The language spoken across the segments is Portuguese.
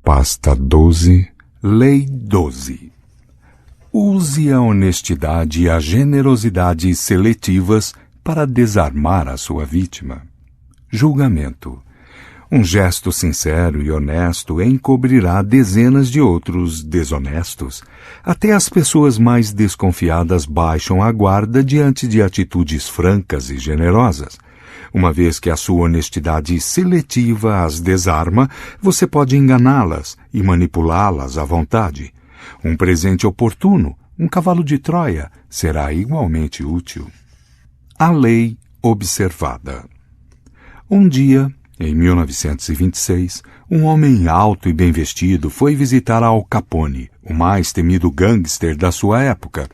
Pasta 12, Lei 12. Use a honestidade e a generosidade seletivas para desarmar a sua vítima. Julgamento. Um gesto sincero e honesto encobrirá dezenas de outros desonestos. Até as pessoas mais desconfiadas baixam a guarda diante de atitudes francas e generosas. Uma vez que a sua honestidade seletiva as desarma, você pode enganá-las e manipulá-las à vontade. Um presente oportuno, um cavalo de Troia, será igualmente útil. A lei observada. Um dia, em 1926, um homem alto e bem vestido foi visitar Al Capone, o mais temido gangster da sua época.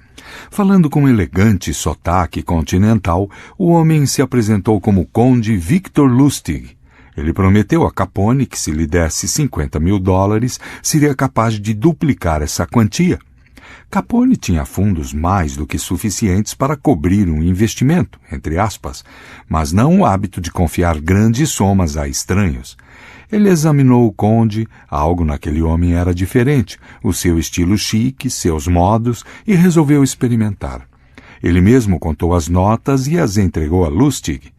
Falando com um elegante sotaque continental, o homem se apresentou como Conde Victor Lustig. Ele prometeu a Capone que, se lhe desse $50.000, seria capaz de duplicar essa quantia. Capone tinha fundos mais do que suficientes para cobrir um investimento, entre aspas, mas não o hábito de confiar grandes somas a estranhos. Ele examinou o conde, algo naquele homem era diferente, o seu estilo chique, seus modos, e resolveu experimentar. Ele mesmo contou as notas e as entregou a Lustig.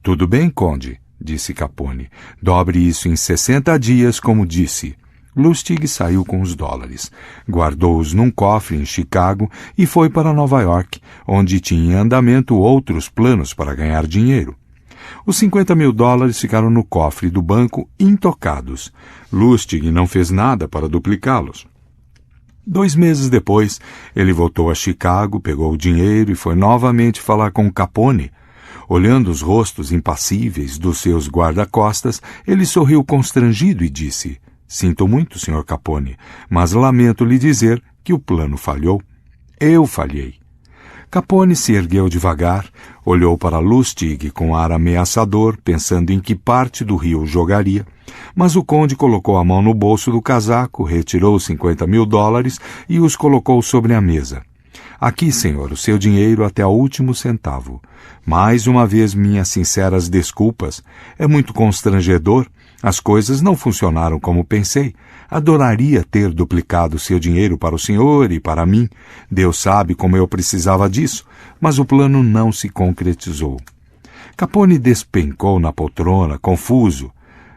"Tudo bem, conde", disse Capone. "Dobre isso em 60 dias, como disse." Lustig saiu com os dólares, guardou-os num cofre em Chicago e foi para Nova York, onde tinha em andamento outros planos para ganhar dinheiro. Os $50.000 ficaram no cofre do banco intocados. Lustig não fez nada para duplicá-los. 2 meses depois, ele voltou a Chicago, pegou o dinheiro e foi novamente falar com Capone. Olhando os rostos impassíveis dos seus guarda-costas, ele sorriu constrangido e disse: "Sinto muito, Sr. Capone, mas lamento lhe dizer que o plano falhou. Eu falhei." Capone se ergueu devagar, olhou para Lustig com ar ameaçador, pensando em que parte do rio jogaria, mas o conde colocou a mão no bolso do casaco, retirou os $50.000 e os colocou sobre a mesa. "Aqui, senhor, o seu dinheiro até o último centavo. Mais uma vez, minhas sinceras desculpas. É muito constrangedor. As coisas não funcionaram como pensei. Adoraria ter duplicado seu dinheiro para o senhor e para mim. Deus sabe como eu precisava disso, mas o plano não se concretizou." Capone despencou na poltrona, confuso.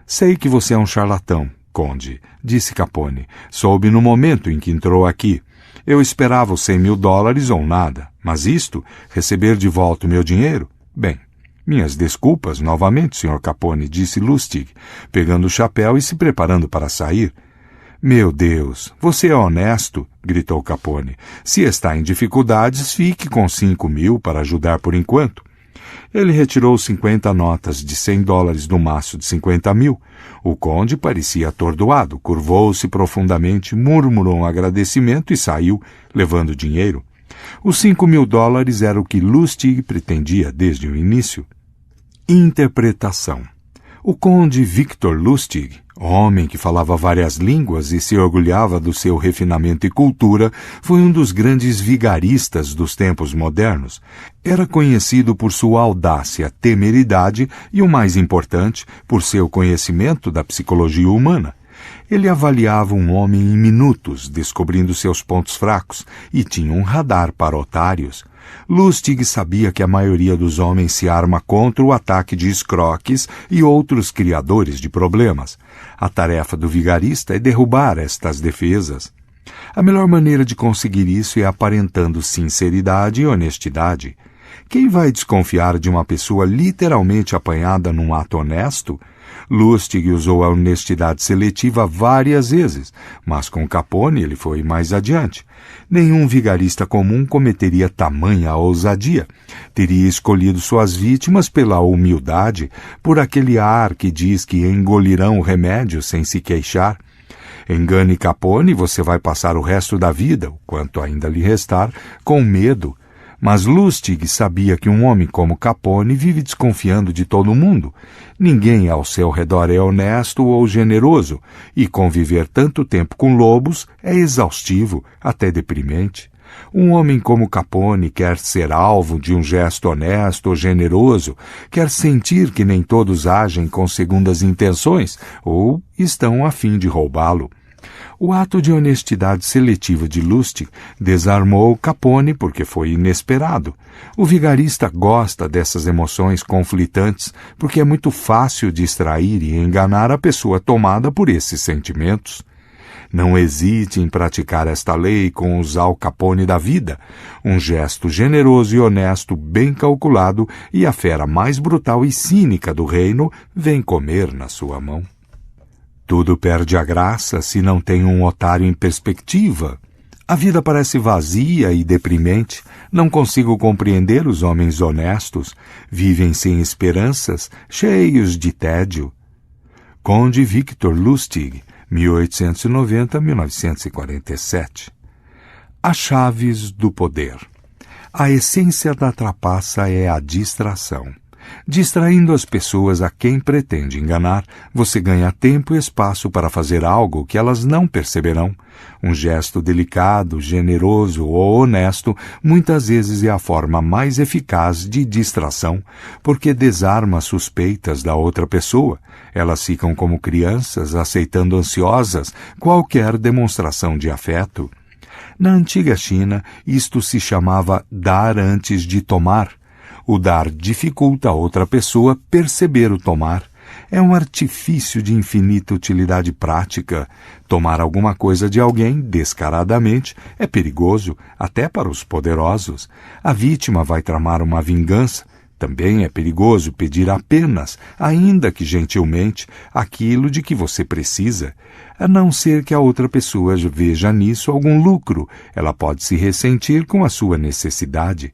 "Sei que você é um charlatão, conde", disse Capone. "Soube no momento em que entrou aqui. Eu esperava os $100.000 ou nada, mas isto, receber de volta o meu dinheiro? Bem, minhas desculpas novamente, Sr. Capone", disse Lustig, pegando o chapéu e se preparando para sair. "Meu Deus, você é honesto", gritou Capone. "Se está em dificuldades, fique com 5.000 para ajudar por enquanto." Ele retirou 50 notas de $100 do maço de 50.000. O conde parecia atordoado, curvou-se profundamente, murmurou um agradecimento e saiu, levando o dinheiro. Os $5.000 era o que Lustig pretendia desde o início. Interpretação. O conde Victor Lustig, homem que falava várias línguas e se orgulhava do seu refinamento e cultura, foi um dos grandes vigaristas dos tempos modernos. Era conhecido por sua audácia, temeridade e, o mais importante, por seu conhecimento da psicologia humana. Ele avaliava um homem em minutos, descobrindo seus pontos fracos, e tinha um radar para otários. Lustig sabia que a maioria dos homens se arma contra o ataque de escroques e outros criadores de problemas. A tarefa do vigarista é derrubar estas defesas. A melhor maneira de conseguir isso é aparentando sinceridade e honestidade. Quem vai desconfiar de uma pessoa literalmente apanhada num ato honesto? Lustig usou a honestidade seletiva várias vezes, mas com Capone ele foi mais adiante. Nenhum vigarista comum cometeria tamanha ousadia. Teria escolhido suas vítimas pela humildade, por aquele ar que diz que engolirão o remédio sem se queixar. Engane Capone e você vai passar o resto da vida, o quanto ainda lhe restar, com medo. Mas Lustig sabia que um homem como Capone vive desconfiando de todo mundo. Ninguém ao seu redor é honesto ou generoso, e conviver tanto tempo com lobos é exaustivo, até deprimente. Um homem como Capone quer ser alvo de um gesto honesto ou generoso, quer sentir que nem todos agem com segundas intenções ou estão a fim de roubá-lo. O ato de honestidade seletiva de Lustig desarmou Capone porque foi inesperado. O vigarista gosta dessas emoções conflitantes porque é muito fácil distrair e enganar a pessoa tomada por esses sentimentos. Não hesite em praticar esta lei com os Al Capone da vida, um gesto generoso e honesto bem calculado e a fera mais brutal e cínica do reino vem comer na sua mão. Tudo perde a graça se não tem um otário em perspectiva. A vida parece vazia e deprimente. Não consigo compreender os homens honestos. Vivem sem esperanças, cheios de tédio. Conde Victor Lustig, 1890-1947. As chaves do poder. A essência da trapaça é a distração. Distraindo as pessoas a quem pretende enganar, você ganha tempo e espaço para fazer algo que elas não perceberão. Um gesto delicado, generoso ou honesto muitas vezes é a forma mais eficaz de distração, porque desarma as suspeitas da outra pessoa. Elas ficam como crianças, aceitando ansiosas qualquer demonstração de afeto. Na antiga China, isto se chamava dar antes de tomar. O dar dificulta a outra pessoa perceber o tomar. É um artifício de infinita utilidade prática. Tomar alguma coisa de alguém descaradamente é perigoso, até para os poderosos. A vítima vai tramar uma vingança. Também é perigoso pedir apenas, ainda que gentilmente, aquilo de que você precisa. A não ser que a outra pessoa veja nisso algum lucro, ela pode se ressentir com a sua necessidade.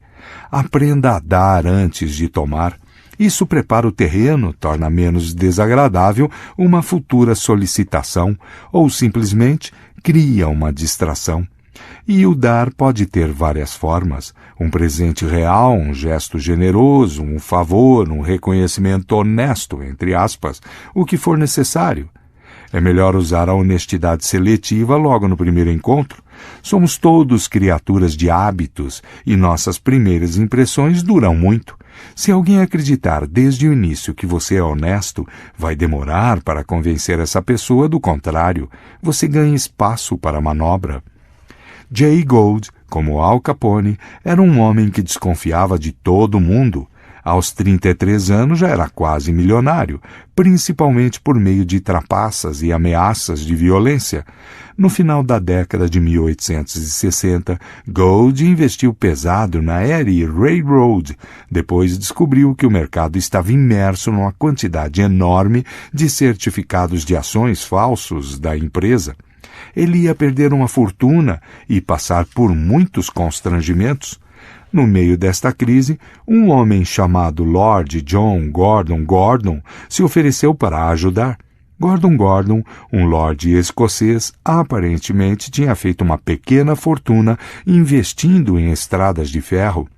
Aprenda a dar antes de tomar. Isso prepara o terreno, torna menos desagradável uma futura solicitação ou simplesmente cria uma distração. E o dar pode ter várias formas. Um presente real, um gesto generoso, um favor, um reconhecimento honesto, entre aspas, o que for necessário. É melhor usar a honestidade seletiva logo no primeiro encontro. Somos todos criaturas de hábitos e nossas primeiras impressões duram muito. Se alguém acreditar desde o início que você é honesto, vai demorar para convencer essa pessoa do contrário. Você ganha espaço para a manobra. Jay Gould, como Al Capone, era um homem que desconfiava de todo mundo. Aos 33 anos já era quase milionário, principalmente por meio de trapaças e ameaças de violência. No final da década de 1860, Gould investiu pesado na Erie Railroad. Depois descobriu que o mercado estava imerso numa quantidade enorme de certificados de ações falsos da empresa. Ele ia perder uma fortuna e passar por muitos constrangimentos. No meio desta crise, um homem chamado Lord John Gordon Gordon se ofereceu para ajudar. Gordon, um lord escocês, aparentemente tinha feito uma pequena fortuna investindo em estradas de ferro.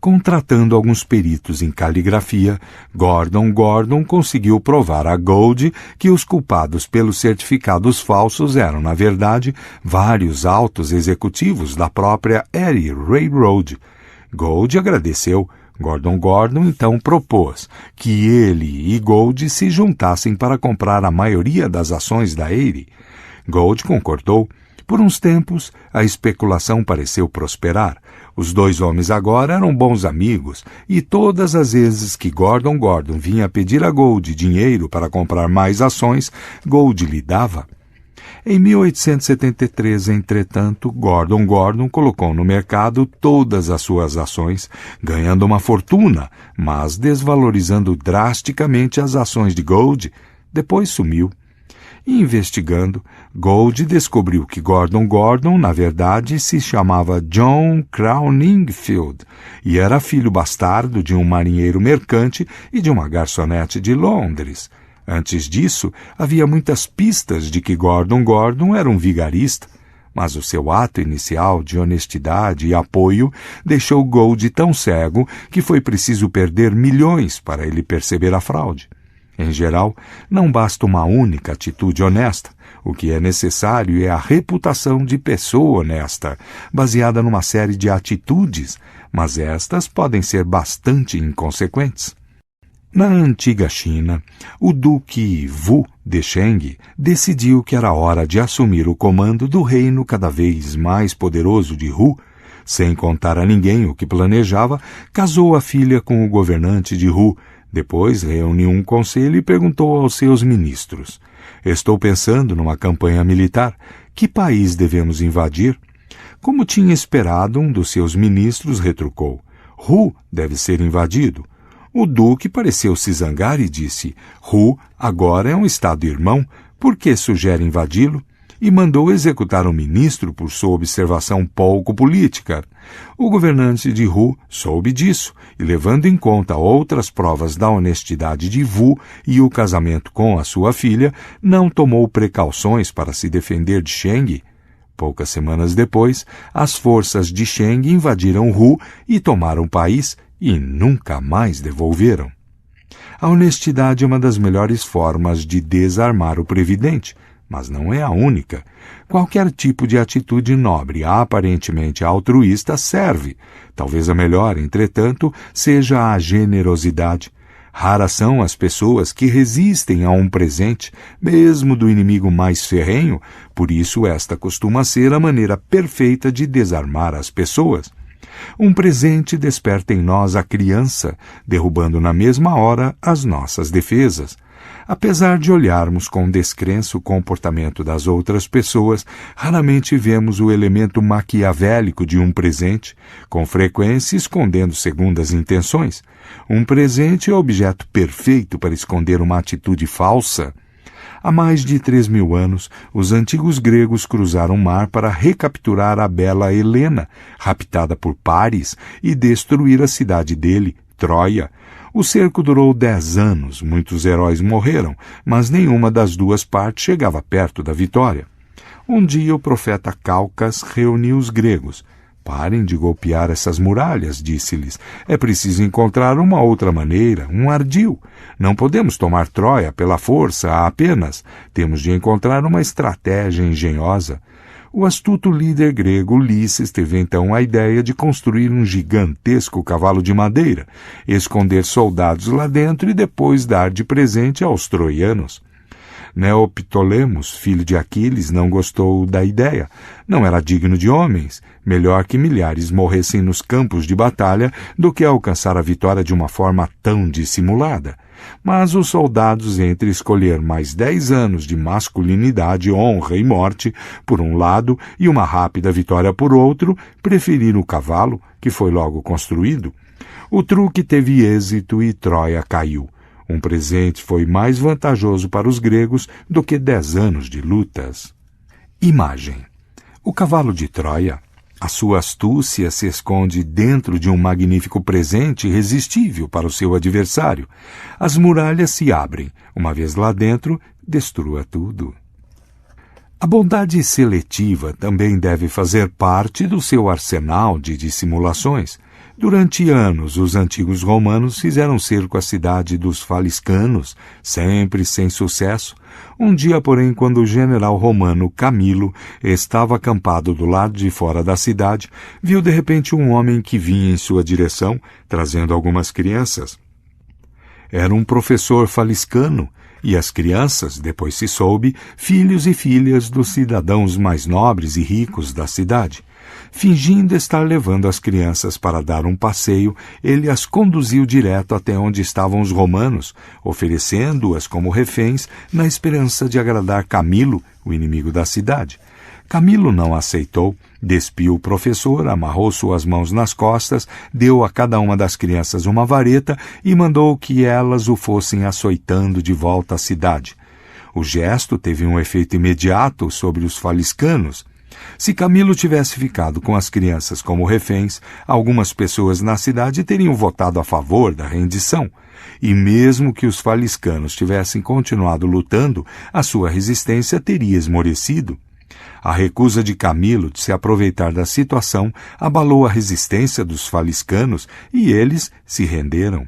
Contratando alguns peritos em caligrafia, Gordon conseguiu provar a Gould que os culpados pelos certificados falsos eram, na verdade, vários altos executivos da própria Erie Railroad. Gould agradeceu. Gordon então propôs que ele e Gould se juntassem para comprar a maioria das ações da Erie. Gould concordou. Por uns tempos, a especulação pareceu prosperar. Os dois homens agora eram bons amigos, e todas as vezes que Gordon vinha pedir a Gould dinheiro para comprar mais ações, Gould lhe dava. Em 1873, entretanto, Gordon colocou no mercado todas as suas ações, ganhando uma fortuna, mas desvalorizando drasticamente as ações de Gould. Depois sumiu. Investigando, Gould descobriu que Gordon, na verdade, se chamava John Crowningfield e era filho bastardo de um marinheiro mercante e de uma garçonete de Londres. Antes disso, havia muitas pistas de que Gordon era um vigarista, mas o seu ato inicial de honestidade e apoio deixou Gould tão cego que foi preciso perder milhões para ele perceber a fraude. Em geral, não basta uma única atitude honesta. O que é necessário é a reputação de pessoa honesta, baseada numa série de atitudes, mas estas podem ser bastante inconsequentes. Na antiga China, o duque Wu de Sheng decidiu que era hora de assumir o comando do reino cada vez mais poderoso de Hu. Sem contar a ninguém o que planejava, casou a filha com o governante de Hu. Depois reuniu um conselho e perguntou aos seus ministros: "Estou pensando numa campanha militar. Que país devemos invadir?" Como tinha esperado, um dos seus ministros retrucou: "Hu deve ser invadido." O duque pareceu se zangar e disse: "Hu agora é um estado-irmão, por que sugere invadi-lo?" E mandou executar o ministro por sua observação pouco política. O governante de Hu soube disso e, levando em conta outras provas da honestidade de Wu e o casamento com a sua filha, não tomou precauções para se defender de Sheng. Poucas semanas depois, as forças de Sheng invadiram Hu e tomaram o país e nunca mais devolveram. A honestidade é uma das melhores formas de desarmar o previdente, mas não é a única. Qualquer tipo de atitude nobre, aparentemente altruísta, serve. Talvez a melhor, entretanto, seja a generosidade. Raras são as pessoas que resistem a um presente, mesmo do inimigo mais ferrenho, por isso esta costuma ser a maneira perfeita de desarmar as pessoas. Um presente desperta em nós a criança, derrubando na mesma hora as nossas defesas. Apesar de olharmos com descrença o comportamento das outras pessoas, raramente vemos o elemento maquiavélico de um presente, com frequência escondendo segundas intenções. Um presente é o objeto perfeito para esconder uma atitude falsa. Há mais de 3.000 anos, os antigos gregos cruzaram o mar para recapturar a bela Helena, raptada por Paris, e destruir a cidade dele, Troia. O cerco durou 10 anos, muitos heróis morreram, mas nenhuma das duas partes chegava perto da vitória. Um dia o profeta Calcas reuniu os gregos. "Parem de golpear essas muralhas", disse-lhes. "É preciso encontrar uma outra maneira, um ardil. Não podemos tomar Troia pela força apenas. Temos de encontrar uma estratégia engenhosa." O astuto líder grego Ulisses teve então a ideia de construir um gigantesco cavalo de madeira, esconder soldados lá dentro e depois dar de presente aos troianos. Neoptolemos, filho de Aquiles, não gostou da ideia. Não era digno de homens. Melhor que milhares morressem nos campos de batalha do que alcançar a vitória de uma forma tão dissimulada. Mas os soldados, entre escolher mais 10 anos de masculinidade, honra e morte, por um lado, e uma rápida vitória por outro, preferiram o cavalo, que foi logo construído. O truque teve êxito e Troia caiu. Um presente foi mais vantajoso para os gregos do que 10 anos de lutas. Imagem. O cavalo de Troia. A sua astúcia se esconde dentro de um magnífico presente irresistível para o seu adversário. As muralhas se abrem. Uma vez lá dentro, destrua tudo. A bondade seletiva também deve fazer parte do seu arsenal de dissimulações. Durante anos, os antigos romanos fizeram cerco à cidade dos faliscanos, sempre sem sucesso. Um dia, porém, quando o general romano Camilo estava acampado do lado de fora da cidade, viu de repente um homem que vinha em sua direção, trazendo algumas crianças. Era um professor faliscano, e as crianças, depois se soube, filhos e filhas dos cidadãos mais nobres e ricos da cidade. Fingindo estar levando as crianças para dar um passeio, ele as conduziu direto até onde estavam os romanos, oferecendo-as como reféns na esperança de agradar Camilo, o inimigo da cidade. Camilo não aceitou, despiu o professor, amarrou suas mãos nas costas, deu a cada uma das crianças uma vareta e mandou que elas o fossem açoitando de volta à cidade. O gesto teve um efeito imediato sobre os faliscanos. Se Camilo tivesse ficado com as crianças como reféns, algumas pessoas na cidade teriam votado a favor da rendição. E mesmo que os faliscanos tivessem continuado lutando, a sua resistência teria esmorecido. A recusa de Camilo de se aproveitar da situação abalou a resistência dos faliscanos e eles se renderam.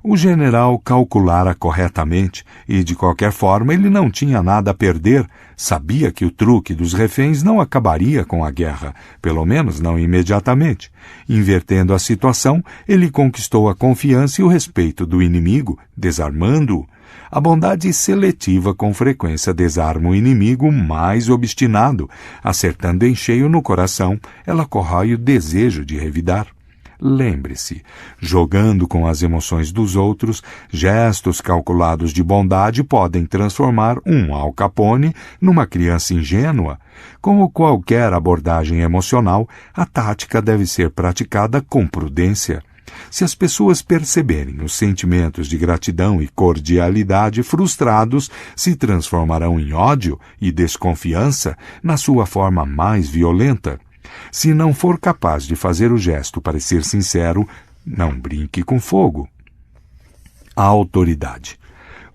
O general calculara corretamente e, de qualquer forma, ele não tinha nada a perder. Sabia que o truque dos reféns não acabaria com a guerra, pelo menos não imediatamente. Invertendo a situação, ele conquistou a confiança e o respeito do inimigo, desarmando-o. A bondade seletiva com frequência desarma o inimigo mais obstinado. Acertando em cheio no coração, ela corrói o desejo de revidar. Lembre-se, jogando com as emoções dos outros, gestos calculados de bondade podem transformar um Al Capone numa criança ingênua. Como qualquer abordagem emocional, a tática deve ser praticada com prudência. Se as pessoas perceberem os sentimentos de gratidão e cordialidade frustrados, se transformarão em ódio e desconfiança na sua forma mais violenta. Se não for capaz de fazer o gesto parecer sincero, não brinque com fogo. A autoridade.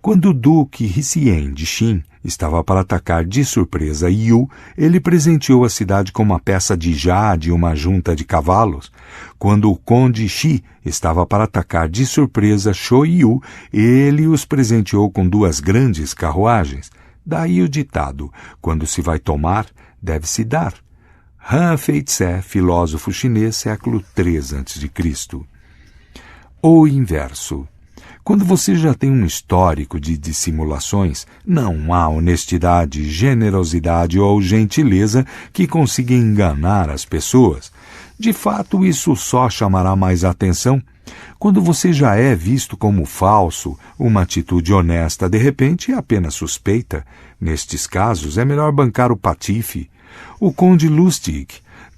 Quando o duque Hsien de Qin estava para atacar de surpresa Yu, ele presenteou a cidade com uma peça de jade e uma junta de cavalos. Quando o conde Shi estava para atacar de surpresa Shoyu, ele os presenteou com 2 grandes carruagens. Daí o ditado: quando se vai tomar, deve-se dar. Han Fei-tse, filósofo chinês, século III a.C. O inverso. Quando você já tem um histórico de dissimulações, não há honestidade, generosidade ou gentileza que consiga enganar as pessoas. De fato, isso só chamará mais atenção. Quando você já é visto como falso, uma atitude honesta de repente é apenas suspeita. Nestes casos, é melhor bancar o patife. O conde Lustig,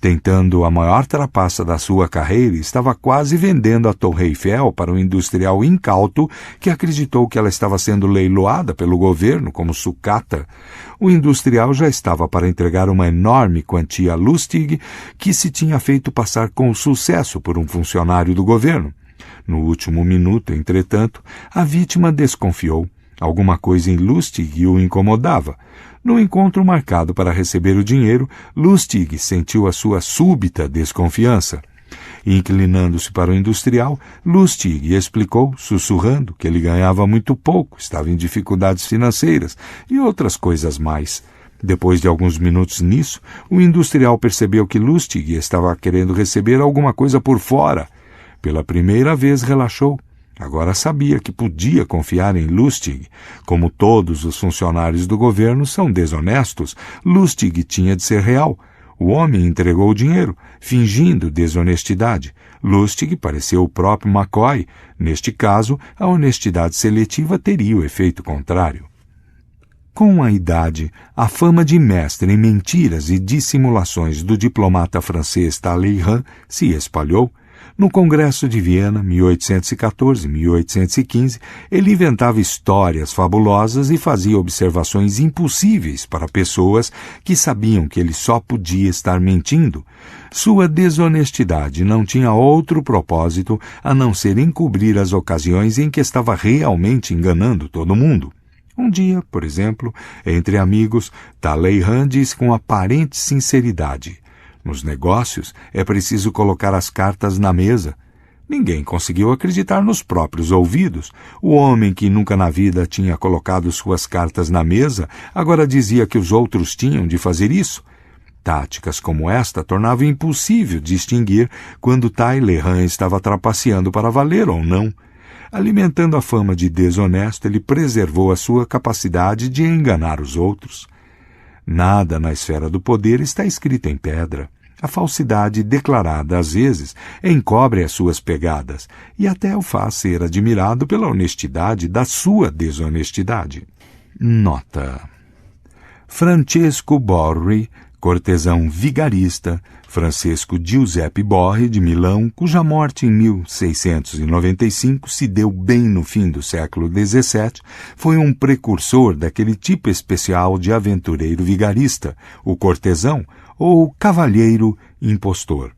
tentando a maior trapaça da sua carreira, estava quase vendendo a Torre Eiffel para um industrial incauto que acreditou que ela estava sendo leiloada pelo governo como sucata. O industrial já estava para entregar uma enorme quantia a Lustig, que se tinha feito passar com sucesso por um funcionário do governo. No último minuto, entretanto, a vítima desconfiou. Alguma coisa em Lustig o incomodava. No encontro marcado para receber o dinheiro, Lustig sentiu a sua súbita desconfiança. Inclinando-se para o industrial, Lustig explicou, sussurrando, que ele ganhava muito pouco, estava em dificuldades financeiras e outras coisas mais. Depois de alguns minutos nisso, o industrial percebeu que Lustig estava querendo receber alguma coisa por fora. Pela primeira vez relaxou. Agora sabia que podia confiar em Lustig. Como todos os funcionários do governo são desonestos, Lustig tinha de ser real. O homem entregou o dinheiro, fingindo desonestidade. Lustig pareceu o próprio McCoy. Neste caso, a honestidade seletiva teria o efeito contrário. Com a idade, a fama de mestre em mentiras e dissimulações do diplomata francês Talleyrand se espalhou. No Congresso de Viena, 1814-1815, ele inventava histórias fabulosas e fazia observações impossíveis para pessoas que sabiam que ele só podia estar mentindo. Sua desonestidade não tinha outro propósito a não ser encobrir as ocasiões em que estava realmente enganando todo mundo. Um dia, por exemplo, entre amigos, Talleyrand disse com aparente sinceridade: nos negócios, é preciso colocar as cartas na mesa. Ninguém conseguiu acreditar nos próprios ouvidos. O homem que nunca na vida tinha colocado suas cartas na mesa, agora dizia que os outros tinham de fazer isso. Táticas como esta tornavam impossível distinguir quando Talleyrand estava trapaceando para valer ou não. Alimentando a fama de desonesto, ele preservou a sua capacidade de enganar os outros. Nada na esfera do poder está escrito em pedra. A falsidade declarada, às vezes, encobre as suas pegadas e até o faz ser admirado pela honestidade da sua desonestidade. Nota: Francesco Borri, cortesão vigarista, Francesco Giuseppe Borri, de Milão, cuja morte em 1695 se deu bem no fim do século XVII, foi um precursor daquele tipo especial de aventureiro vigarista, o cortesão ou cavalheiro impostor.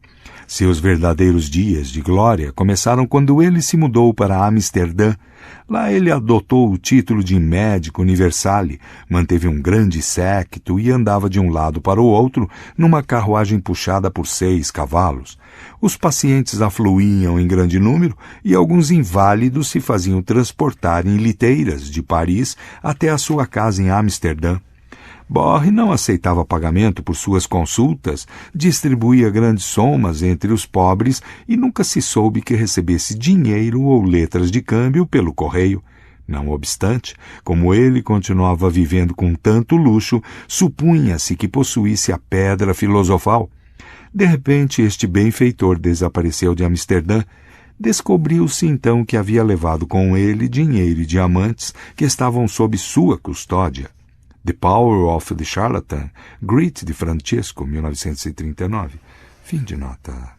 Seus verdadeiros dias de glória começaram quando ele se mudou para Amsterdã. Lá ele adotou o título de médico universale, manteve um grande séquito e andava de um lado para o outro numa carruagem puxada por 6 cavalos. Os pacientes afluíam em grande número e alguns inválidos se faziam transportar em liteiras de Paris até a sua casa em Amsterdã. Borre não aceitava pagamento por suas consultas, distribuía grandes somas entre os pobres e nunca se soube que recebesse dinheiro ou letras de câmbio pelo correio. Não obstante, como ele continuava vivendo com tanto luxo, supunha-se que possuísse a pedra filosofal. De repente, este benfeitor desapareceu de Amsterdã. Descobriu-se então que havia levado com ele dinheiro e diamantes que estavam sob sua custódia. The Power of the Charlatan, Grit de Francesco, 1939. Fim de nota.